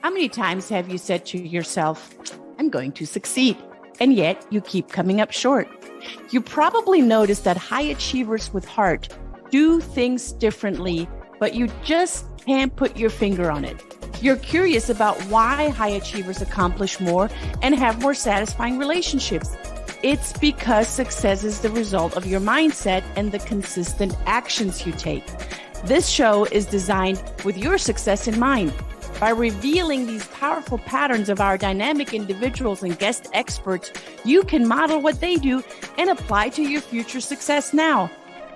How many times have you said to yourself, I'm going to succeed, and yet you keep coming up short? You probably noticed that high achievers with heart do things differently, but you just can't put your finger on it. You're curious about why high achievers accomplish more and have more satisfying relationships. It's because success is the result of your mindset and the consistent actions you take. This show is designed with your success in mind. By revealing these powerful patterns of our dynamic individuals and guest experts, you can model what they do and apply to your future success now.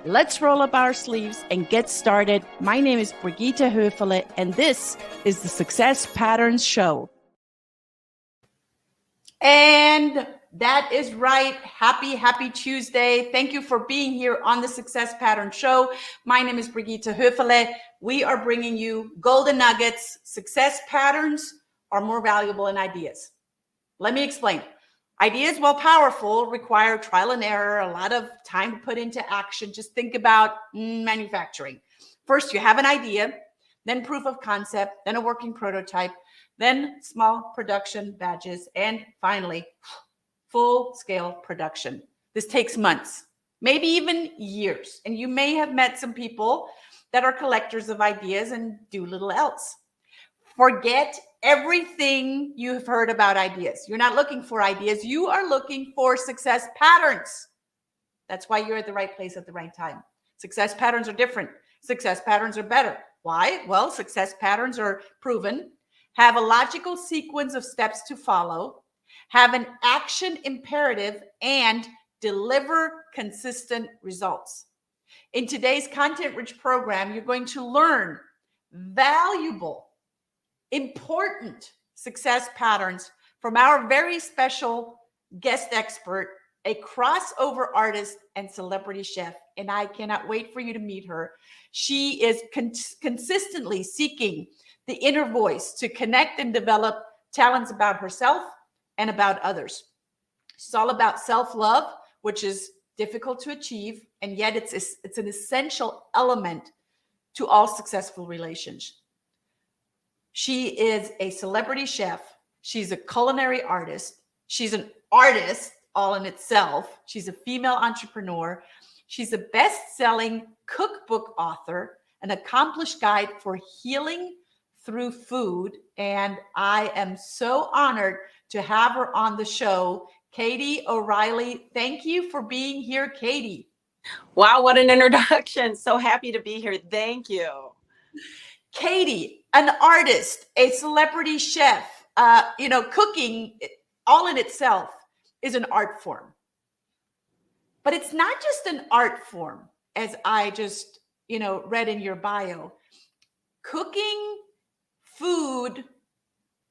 Let's roll up our sleeves and get started. My name is Brigitte Höfele, and this is the Success Patterns Show. And that is right. Happy Tuesday. Thank you for being here on the Success Pattern Show. My name is Brigitte Höfele. We are bringing you golden nuggets. Success patterns are more valuable than ideas. Let me explain. Ideas, while powerful, require trial and error, a lot of time to put into action. Just think about manufacturing. First, you have an idea, then proof of concept, then a working prototype, then small production batches, and finally, full-scale production. This takes months, maybe even years. And you may have met some people that are collectors of ideas and do little else. Forget everything you've heard about ideas. You're not looking for ideas. You are looking for success patterns. That's why you're at the right place at the right time. Success patterns are different. Success patterns are better. Why? Well, success patterns are proven, have a logical sequence of steps to follow, have an action imperative, and deliver consistent results. In today's content-rich program, you're going to learn valuable, important success patterns from our very special guest expert, a crossover artist and celebrity chef. And I cannot wait for you to meet her. She is consistently seeking the inner voice to connect and develop talents about herself and about others. It's all about self-love, which is difficult to achieve, and yet it's an essential element to all successful relationships. She is a celebrity chef. She's a culinary artist. She's an artist all in itself. She's a female entrepreneur. She's a best-selling cookbook author, an accomplished guide for healing through food. And I am so honored to have her on the show. Katie O'Reilly, thank you for being here, Katie. Wow, what an introduction. So happy to be here. Thank you. Katie, an artist, a celebrity chef, cooking all in itself is an art form. But it's not just an art form, as I just, read in your bio. Cooking food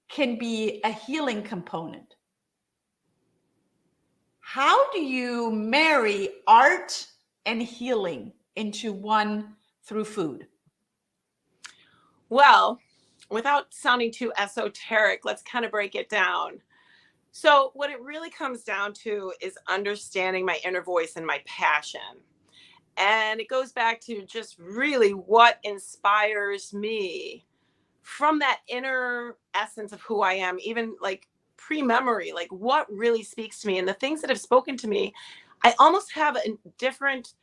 can be a healing component. How do you marry art and healing into one through food? Well, without sounding too esoteric, let's kind of break it down. So what it really comes down to is understanding my inner voice and my passion. And it goes back to just really what inspires me from that inner essence of who I am, even like pre-memory, like what really speaks to me. And the things that have spoken to me, I almost have a different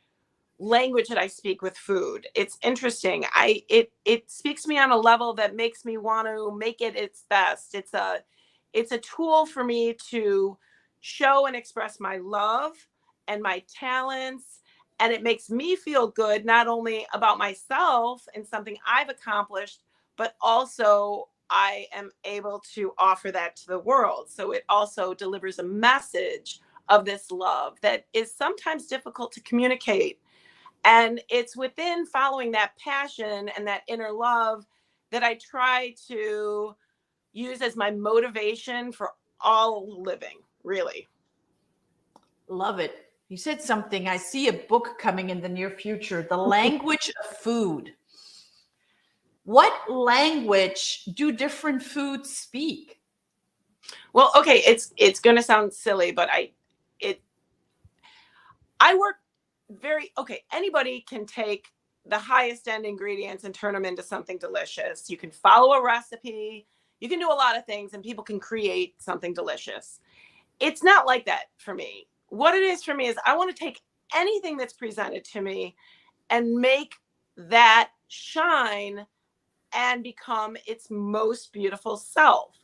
language that I speak with food. It's interesting. It speaks to me on a level that makes me want to make it its best. It's a tool for me to show and express my love and my talents. And it makes me feel good, not only about myself and something I've accomplished, but also I am able to offer that to the world. So it also delivers a message of this love that is sometimes difficult to communicate. And it's within following that passion and that inner love that I try to use as my motivation for all living, really. Love it. You said something. I see a book coming in the near future, The Language of Food. What language do different foods speak? Well, okay, it's going to sound silly, but I work anybody can take the highest end ingredients and turn them into something delicious. You can follow a recipe, You can do a lot of things and people can create something delicious. It's not like that for me. What it is for me is I want to take anything that's presented to me and make that shine and become its most beautiful self.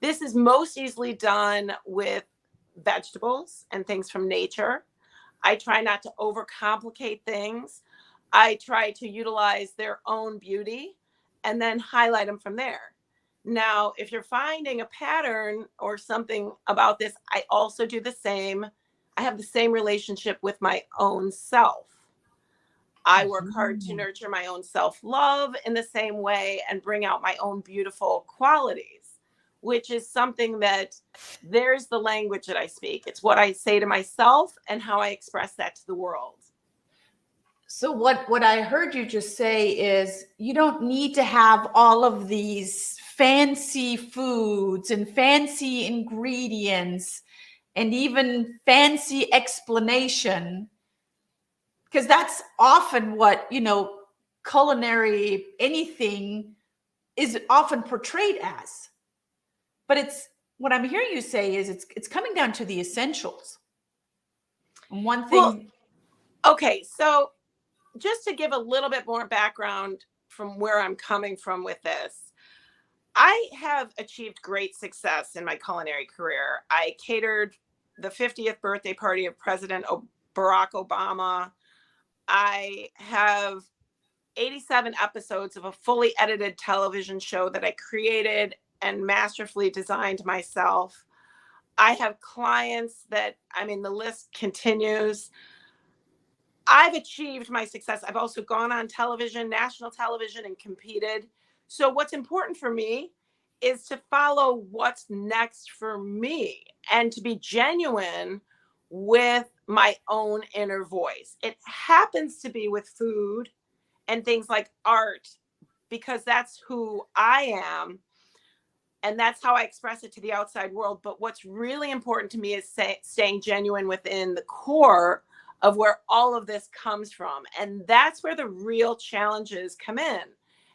This is most easily done with vegetables and things from nature. I try not to overcomplicate things. I try to utilize their own beauty and then highlight them from there. Now, if you're finding a pattern or something about this, I also do the same. I have the same relationship with my own self. I work hard to nurture my own self-love in the same way and bring out my own beautiful qualities, which is something that there's the language that I speak. It's what I say to myself and how I express that to the world. So what I heard you just say is you don't need to have all of these fancy foods and fancy ingredients and even fancy explanation, because that's often what, culinary anything is often portrayed as. But it's what I'm hearing you say is it's coming down to the essentials. And one thing. Well, okay, so just to give a little bit more background from where I'm coming from with this, I have achieved great success in my culinary career. I catered the 50th birthday party of President Barack Obama. I have 87 episodes of a fully edited television show that I created and masterfully designed myself. I have clients that, the list continues. I've achieved my success. I've also gone on television, national television, and competed. So what's important for me is to follow what's next for me and to be genuine with my own inner voice. It happens to be with food and things like art because that's who I am and that's how I express it to the outside world. But what's really important to me is staying genuine within the core of where all of this comes from. And that's where the real challenges come in.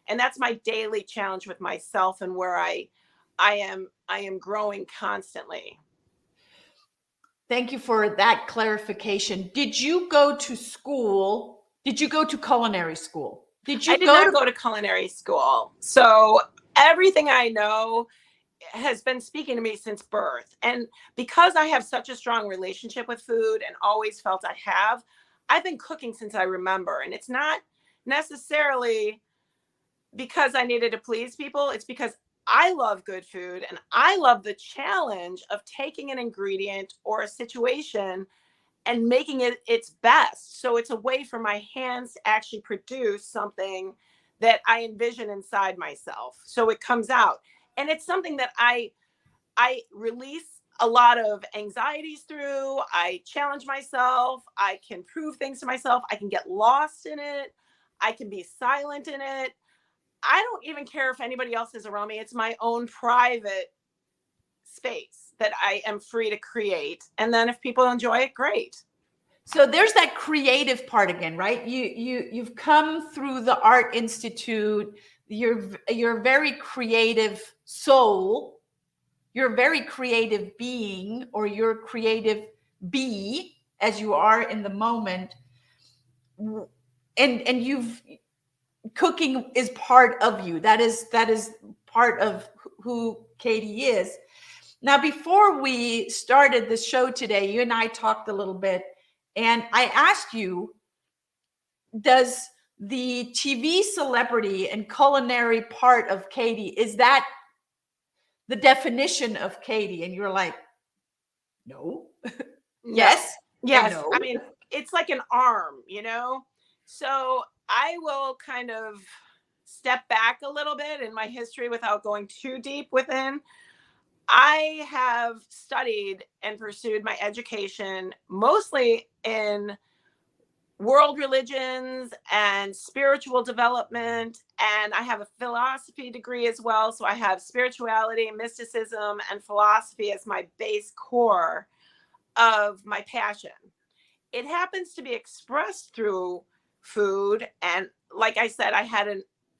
And that's my daily challenge with myself and where I am growing constantly. Thank you for that clarification. Did you go to school? Did you go to culinary school? I did not go to culinary school. So everything I know has been speaking to me since birth. And because I have such a strong relationship with food and always felt I've been cooking since I remember. And it's not necessarily because I needed to please people. It's because I love good food and I love the challenge of taking an ingredient or a situation and making it its best. So it's a way for my hands to actually produce something that I envision inside myself. So it comes out. And it's something that I release a lot of anxieties through. I challenge myself. I can prove things to myself. I can get lost in it. I can be silent in it. I don't even care if anybody else is around me. It's my own private space that I am free to create. And then if people enjoy it, great. So there's that creative part again, right? You've come through the Art Institute. You're a very creative soul. You're a very creative being, or you're a creative bee as you are in the moment. And cooking is part of you. That is part of who Katie is. Now, before we started the show today, you and I talked a little bit, and I asked you, does the TV celebrity and culinary part of Katie, is that the definition of Katie? And you're like, no. Yes. Yes. No. It's like an arm, So I will kind of step back a little bit in my history without going too deep within. I have studied and pursued my education mostly in world religions and spiritual development. And I have a philosophy degree as well. So I have spirituality, mysticism, and philosophy as my base core of my passion. It happens to be expressed through food. And like I said, I had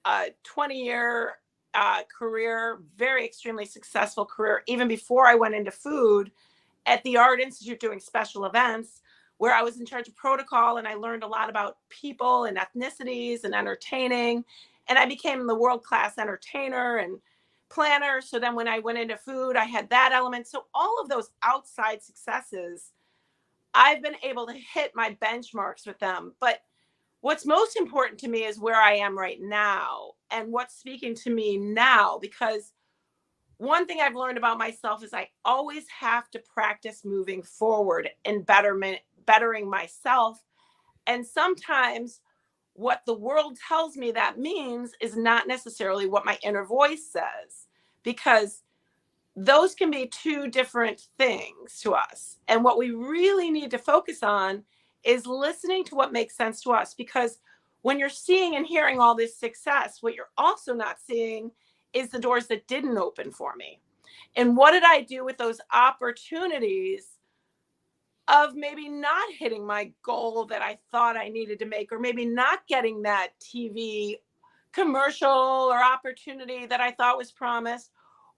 a 20-year career, very extremely successful career, even before I went into food at the Art Institute doing special events, where I was in charge of protocol, and I learned a lot about people and ethnicities and entertaining. And I became the world-class entertainer and planner. So then when I went into food, I had that element. So all of those outside successes, I've been able to hit my benchmarks with them. But what's most important to me is where I am right now and what's speaking to me now, because one thing I've learned about myself is I always have to practice moving forward and bettering myself. And sometimes what the world tells me that means is not necessarily what my inner voice says, because those can be two different things to us. And what we really need to focus on is listening to what makes sense to us. Because when you're seeing and hearing all this success, what you're also not seeing is the doors that didn't open for me. And what did I do with those opportunities of maybe not hitting my goal that I thought I needed to make, or maybe not getting that TV commercial or opportunity that I thought was promised,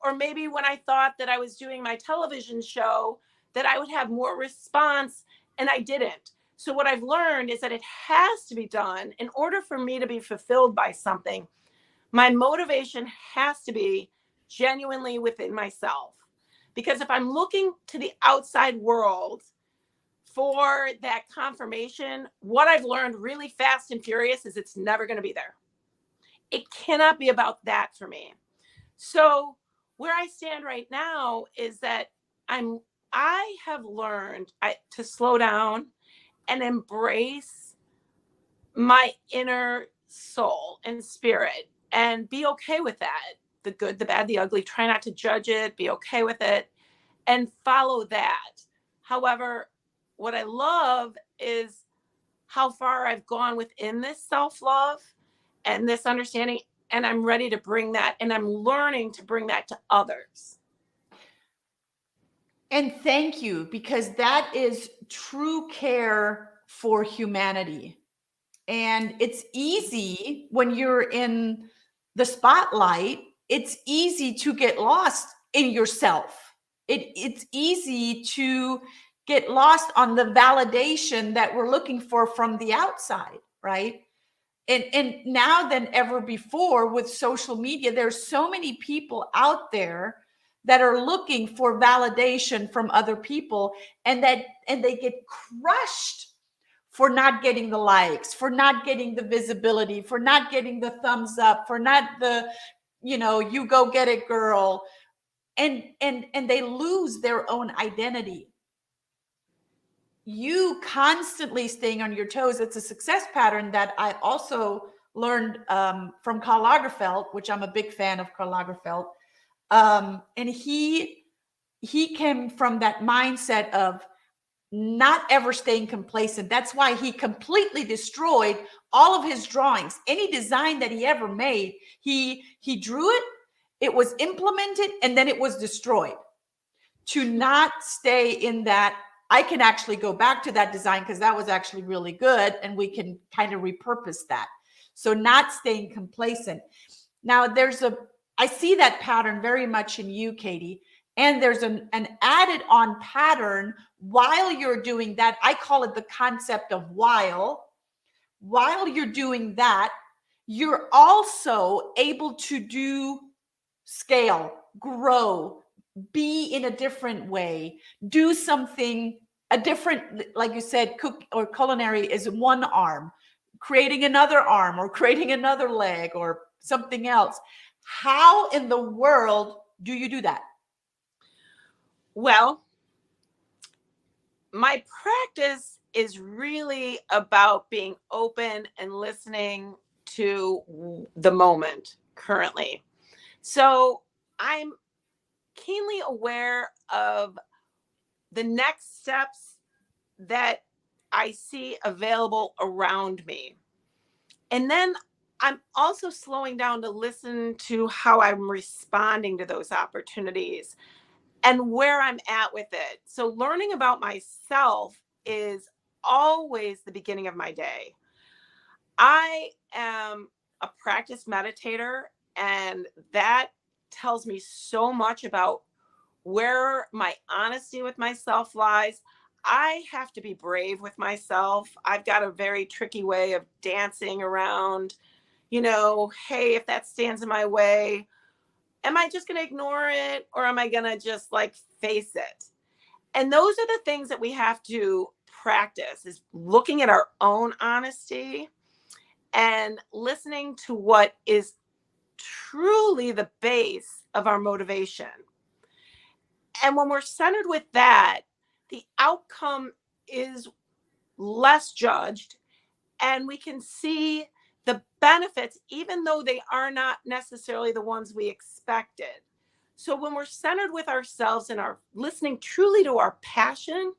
or maybe when I thought that I was doing my television show that I would have more response and I didn't. So what I've learned is that it has to be done in order for me to be fulfilled by something. My motivation has to be genuinely within myself. Because if I'm looking to the outside world for that confirmation, what I've learned really fast and furious is it's never going to be there. It cannot be about that for me. So where I stand right now is that I have learned to slow down and embrace my inner soul and spirit and be okay with that. The good, the bad, the ugly. Try not to judge it, be okay with it, and follow that. However, what I love is how far I've gone within this self-love and this understanding, and I'm ready to bring that, and I'm learning to bring that to others. And thank you, because that is true care for humanity. And it's easy when you're in the spotlight, it's easy to get lost in yourself. It's easy to get lost on the validation that we're looking for from the outside, right? And now than ever before with social media, there's so many people out there that are looking for validation from other people, and they get crushed for not getting the likes, for not getting the visibility, for not getting the thumbs up, for not the, you go get it, girl. And they lose their own identity. You constantly staying on your toes. It's a success pattern that I also learned from Karl Lagerfeld, which I'm a big fan of Karl Lagerfeld. And he came from that mindset of not ever staying complacent. That's why he completely destroyed all of his drawings. Any design that he ever made, he drew it, it was implemented, and then it was destroyed. To not stay in that, I can actually go back to that design because that was actually really good, and we can kind of repurpose that. So not staying complacent. Now I see that pattern very much in you, Katie. And there's an added on pattern while you're doing that. I call it the concept of while you're doing that, you're also able to do scale, grow, be in a different way, do something a different, like you said, cook or culinary is one arm, creating another arm or creating another leg or something else. How in the world do you do that? Well, my practice is really about being open and listening to the moment currently. So I'm keenly aware of the next steps that I see available around me. And then I'm also slowing down to listen to how I'm responding to those opportunities and where I'm at with it. So learning about myself is always the beginning of my day. I am a practiced meditator, And that tells me so much about where my honesty with myself lies. I have to be brave with myself. I've got a very tricky way of dancing around, hey, if that stands in my way, am I just going to ignore it, or am I going to just like face it? And those are the things that we have to practice, is looking at our own honesty and listening to what is truly the base of our motivation. And when we're centered with that, the outcome is less judged, and we can see the benefits, even though they are not necessarily the ones we expected. So when we're centered with ourselves and are listening truly to our passion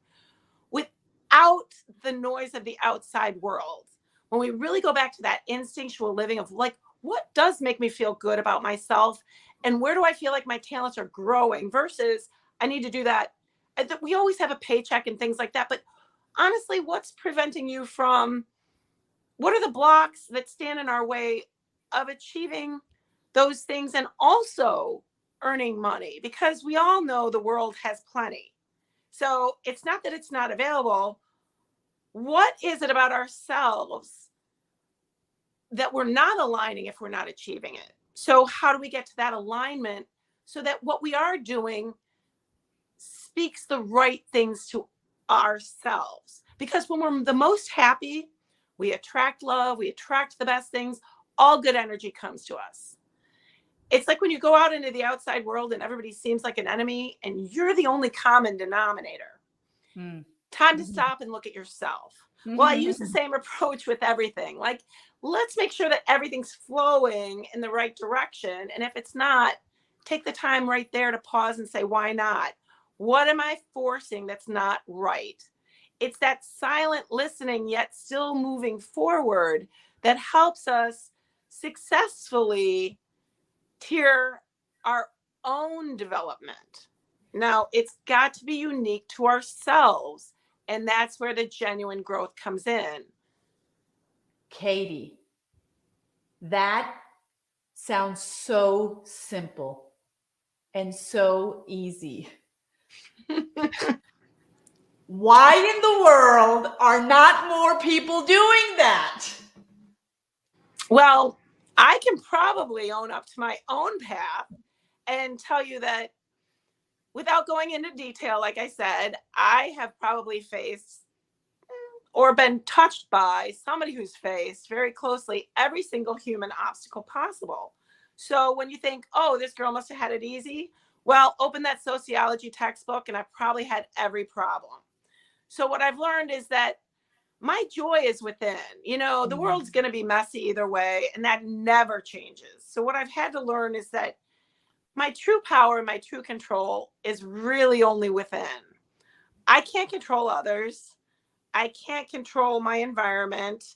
without the noise of the outside world, when we really go back to that instinctual living of like, what does make me feel good about myself, and where do I feel like my talents are growing versus I need to do that. We always have a paycheck and things like that, but honestly, what's preventing you from, what are the blocks that stand in our way of achieving those things and also earning money? Because we all know the world has plenty. So it's not that it's not available. What is it about ourselves that we're not aligning if we're not achieving it? So how do we get to that alignment so that what we are doing speaks the right things to ourselves? Because when we're the most happy, we attract love, we attract the best things, all good energy comes to us. It's like when you go out into the outside world and everybody seems like an enemy and you're the only common denominator. Time to stop and look at yourself. Well, I use the same approach with everything. Like, let's make sure that everything's flowing in the right direction. And if it's not, take the time right there to pause and say, why not? What am I forcing that's not right? It's that silent listening, yet still moving forward, that helps us successfully tier our own development. Now, it's got to be unique to ourselves, and that's where the genuine growth comes in. Katie, that sounds so simple and so easy. Why in the world are not more people doing that? Well, I can probably own up to my own path and tell you that without going into detail, like I said, I have probably faced or been touched by somebody who's faced very closely every single human obstacle possible. So when you think, oh, this girl must have had it easy, well, open that sociology textbook and I've probably had every problem. So what I've learned is that my joy is within. The world's going to be messy either way, and that never changes. So what I've had to learn is that my true power and my true control is really only within. I can't control others. I can't control my environment,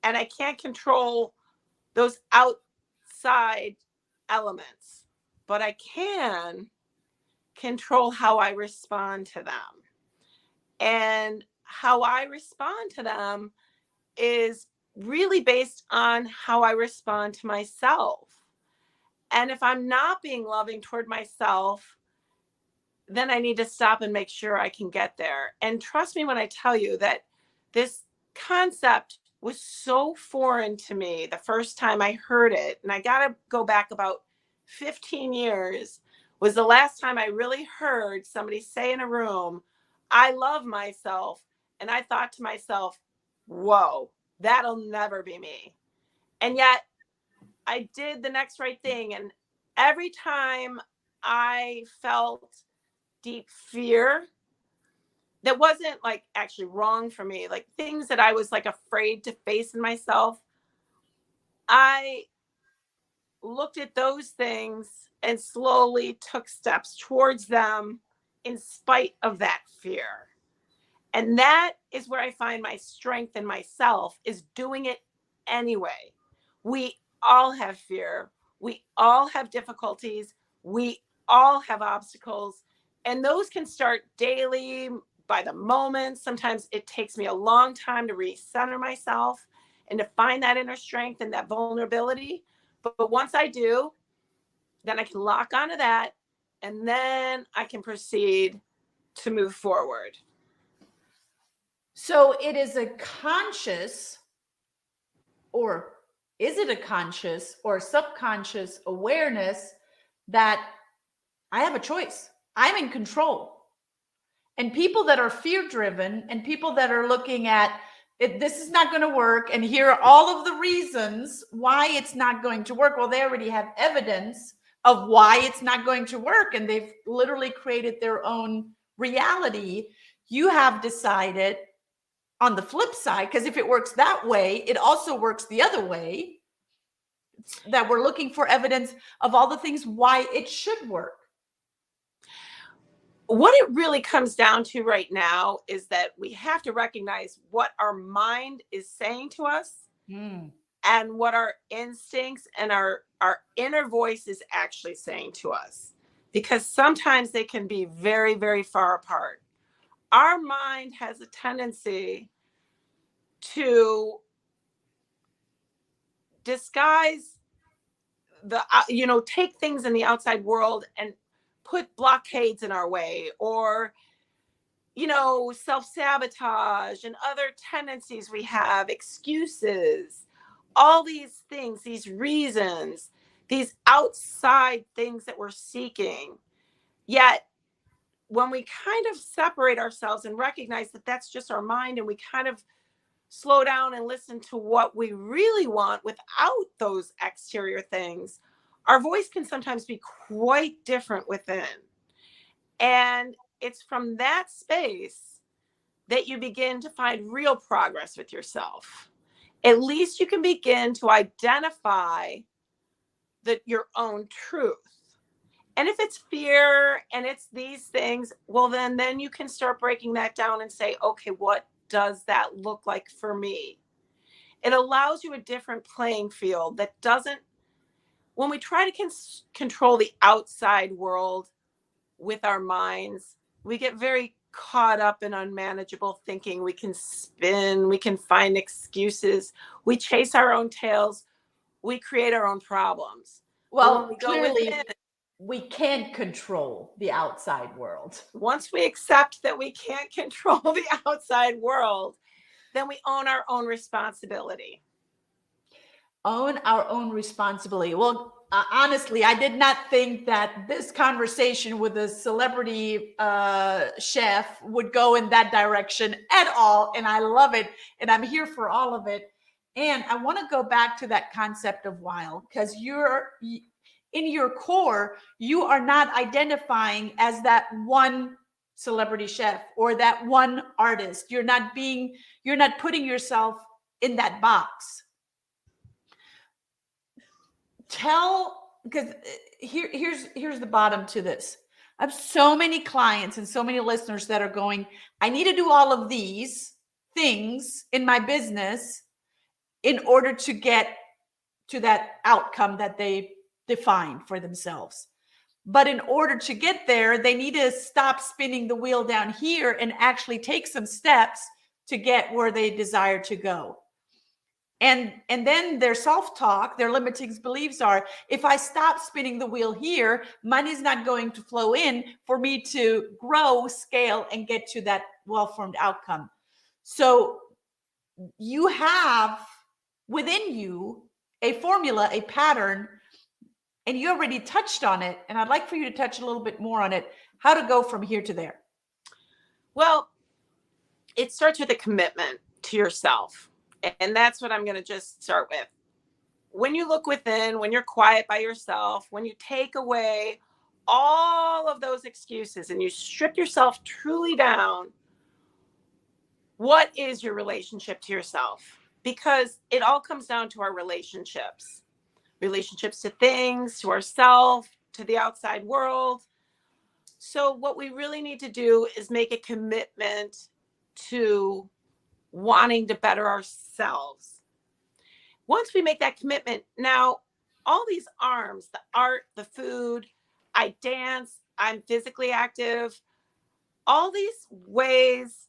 and I can't control those outside elements, but I can control how I respond to them. And how I respond to them is really based on how I respond to myself. And if I'm not being loving toward myself, then I need to stop and make sure I can get there. And trust me when I tell you that this concept was so foreign to me the first time I heard it. And I got to go back about 15 years was the last time I really heard somebody say in a room, I love myself. And I thought to myself, whoa, that'll never be me. And yet I did the next right thing. And every time I felt deep fear that wasn't like actually wrong for me, like things that I was like afraid to face in myself, I looked at those things and slowly took steps towards them in spite of that fear. And that is where I find my strength in myself, is doing it anyway. We all have fear. We all have difficulties. We all have obstacles. And those can start daily, by the moment. Sometimes it takes me a long time to recenter myself and to find that inner strength and that vulnerability. But once I do, then I can lock onto that, and then I can proceed to move forward. So it is a conscious, or is it a conscious or subconscious awareness that I have a choice? I'm in control. And people that are fear driven and people that are looking at it, this is not going to work, and here are all of the reasons why it's not going to work. Well, they already have evidence of why it's not going to work, and they've literally created their own reality. You have decided on the flip side, because if it works that way, it also works the other way, that we're looking for evidence of all the things why it should work. What it really comes down to right now is that we have to recognize what our mind is saying to us and what our instincts and our inner voice is actually saying to us, because sometimes they can be very, very far apart. Our mind has a tendency to disguise take things in the outside world and put blockades in our way, or self-sabotage and other tendencies we have, excuses, all these things, these reasons, these outside things that we're seeking. Yet when we kind of separate ourselves and recognize that that's just our mind, and we kind of slow down and listen to what we really want without those exterior things, our voice can sometimes be quite different within. And it's from that space that you begin to find real progress with yourself. At least you can begin to identify your own truth. And if it's fear and it's these things, well, then you can start breaking that down and say, okay, what does that look like for me? It allows you a different playing field that doesn't, when we try to control the outside world with our minds, we get very caught up in unmanageable thinking. We can spin, we can find excuses, we chase our own tails, we create our own problems. Well, clearly, we can't control the outside world. Once we accept that we can't control the outside world, then we own our own responsibility. Own our own responsibility. Well, honestly, I did not think that this conversation with a celebrity chef would go in that direction at all. And I love it. And I'm here for all of it. And I want to go back to that concept of wild, because in your core, you are not identifying as that one celebrity chef or that one artist. You're not putting yourself in that box. Because here's the bottom to this. I have so many clients and so many listeners that are going, I need to do all of these things in my business in order to get to that outcome that they define for themselves. But in order to get there, they need to stop spinning the wheel down here and actually take some steps to get where they desire to go. And then their self-talk, their limiting beliefs are, if I stop spinning the wheel here, money's not going to flow in for me to grow, scale, and get to that well-formed outcome. So you have within you a formula, a pattern, and you already touched on it. And I'd like for you to touch a little bit more on it, how to go from here to there. Well, it starts with a commitment to yourself. And that's what I'm going to just start with. When you look within, when you're quiet by yourself, when you take away all of those excuses and you strip yourself truly down, what is your relationship to yourself? Because it all comes down to our relationships to things, to ourselves, to the outside world. So what we really need to do is make a commitment to wanting to better ourselves. Once we make that commitment, now all these arms, the art, the food, I dance, I'm physically active, all these ways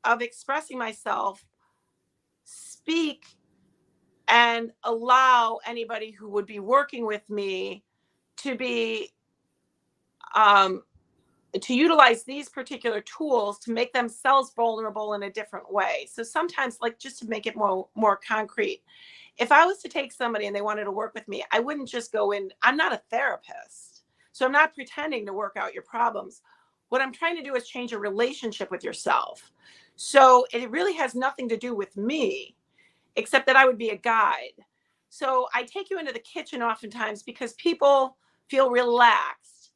of expressing myself speak and allow anybody who would be working with me to be to utilize these particular tools to make themselves vulnerable in a different way. So sometimes, like, just to make it more concrete, if I was to take somebody and they wanted to work with me, I wouldn't just go in. I'm not a therapist, so I'm not pretending to work out your problems. What I'm trying to do is change your relationship with yourself. So it really has nothing to do with me, except that I would be a guide. So I take you into the kitchen oftentimes because people feel relaxed.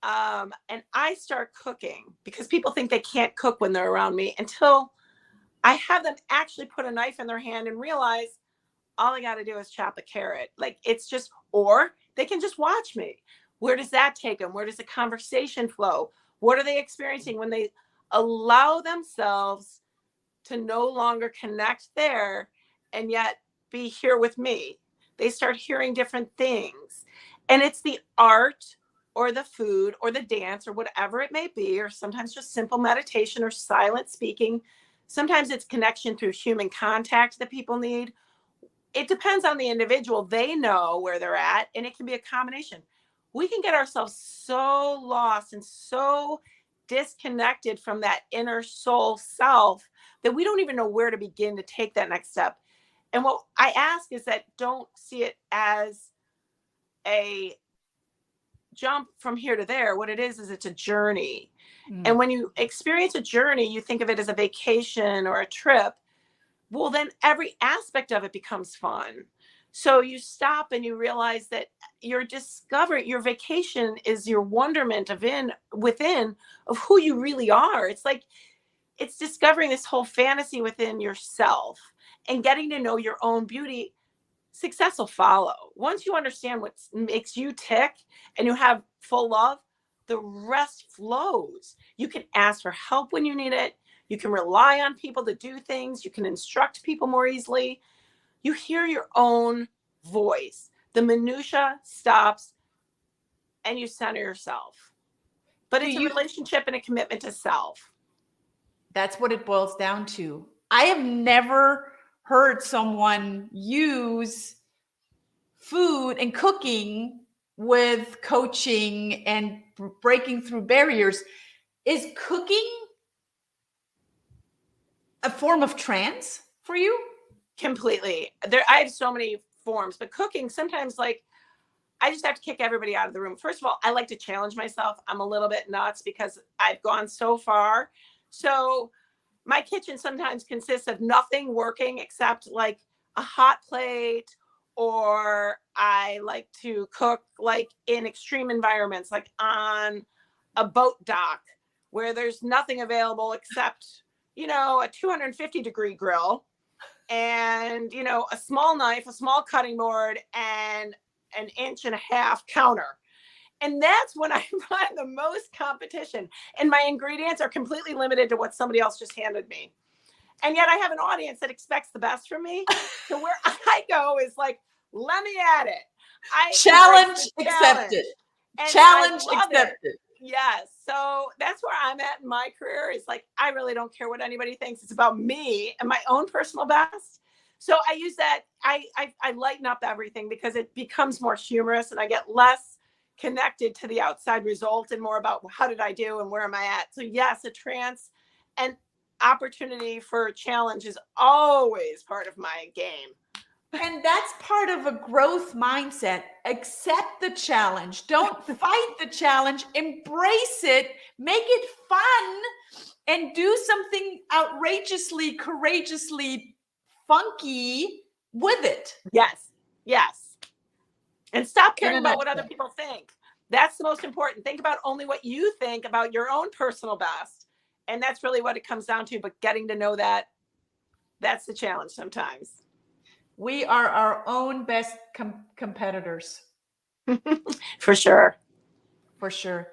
And I start cooking because people think they can't cook when they're around me until I have them actually put a knife in their hand and realize all I got to do is chop a carrot. Like, it's just, or they can just watch me. Where does that take them? Where does the conversation flow? What are they experiencing when they allow themselves to no longer connect there and yet be here with me? They start hearing different things. And it's the art or the food or the dance or whatever it may be, or sometimes just simple meditation or silent speaking. Sometimes it's connection through human contact that people need. It depends on the individual. They know where they're at, and it can be a combination. We can get ourselves so lost and so disconnected from that inner soul self that we don't even know where to begin to take that next step. And what I ask is that don't see it as a jump from here to there. What it is it's a journey. And when you experience a journey, you think of it as a vacation or a trip. Well, then every aspect of it becomes fun. So you stop and you realize that you're discovering your vacation is your wonderment within of who you really are. It's like, it's discovering this whole fantasy within yourself and getting to know your own beauty. Success will follow. Once you understand what makes you tick and you have full love, the rest flows. You can ask for help when you need it. You can rely on people to do things. You can instruct people more easily. You hear your own voice. The minutia stops and you center yourself. But it's a relationship and a commitment to self. That's what it boils down to. I have never heard someone use food and cooking with coaching and breaking through barriers. Is cooking a form of trance for you? Completely. I have so many forms, but cooking sometimes, like, I just have to kick everybody out of the room. First of all, I like to challenge myself. I'm a little bit nuts because I've gone so far. So my kitchen sometimes consists of nothing working except like a hot plate, or I like to cook like in extreme environments, like on a boat dock where there's nothing available except, a 250-degree grill and, a small knife, a small cutting board, and an 1.5 inch counter. And that's when I find the most competition. And my ingredients are completely limited to what somebody else just handed me. And yet I have an audience that expects the best from me. So where I go is like, let me at it. Challenge accepted. Challenge accepted. Yes. So that's where I'm at in my career. It's like, I really don't care what anybody thinks. It's about me and my own personal best. So I use that. I lighten up everything because it becomes more humorous and I get less connected to the outside result and more about how did I do and where am I at. So yes, a trance and opportunity for a challenge is always part of my game. And that's part of a growth mindset. Accept the challenge. Don't fight the challenge. Embrace it. Make it fun. And do something outrageously, courageously funky with it. Yes. Yes. And stop caring about what other people think. That's the most important. Think about only what you think about your own personal best. And that's really what it comes down to. But getting to know that's the challenge sometimes. We are our own best competitors. For sure. For sure.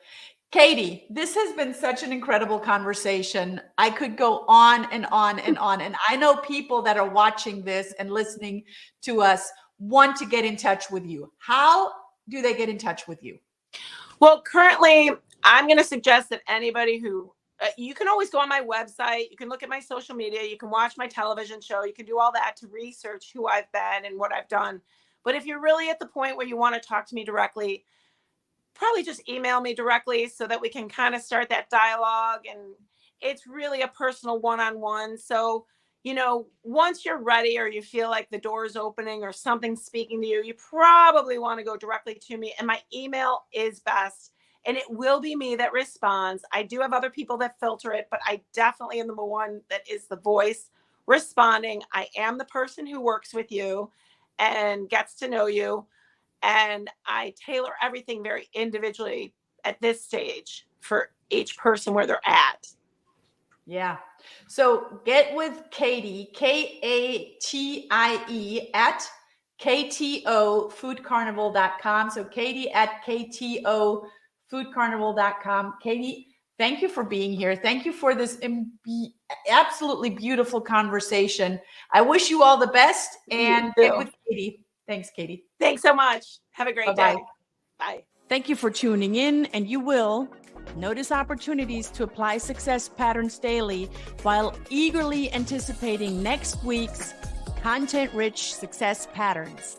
Katie, this has been such an incredible conversation. I could go on and on and on. And I know people that are watching this and listening to us want to get in touch with you. How do they get in touch with you? Well, currently, I'm going to suggest that anybody who You can always go on my website. You can look at my social media. You can watch my television show. You can do all that to research who I've been and what I've done. But if you're really at the point where you want to talk to me directly, probably just email me directly so that we can kind of start that dialogue. And it's really a personal one-on-one. So, once you're ready or you feel like the door is opening or something's speaking to you, you probably want to go directly to me. And my email is best. And it will be me that responds. I do have other people that filter it, but I definitely am the one that is the voice responding. I am the person who works with you and gets to know you. And I tailor everything very individually at this stage for each person where they're at. Yeah. So get with Katie, Katie, at ktofoodcarnival.com. So Katie at ktofoodcarnival.com. Katie, thank you for being here. Thank you for this absolutely beautiful conversation. I wish you all the best, and get with Katie. Thanks, Katie. Thanks so much. Have a great day. Bye. Thank you for tuning in, and you will notice opportunities to apply success patterns daily while eagerly anticipating next week's content-rich success patterns.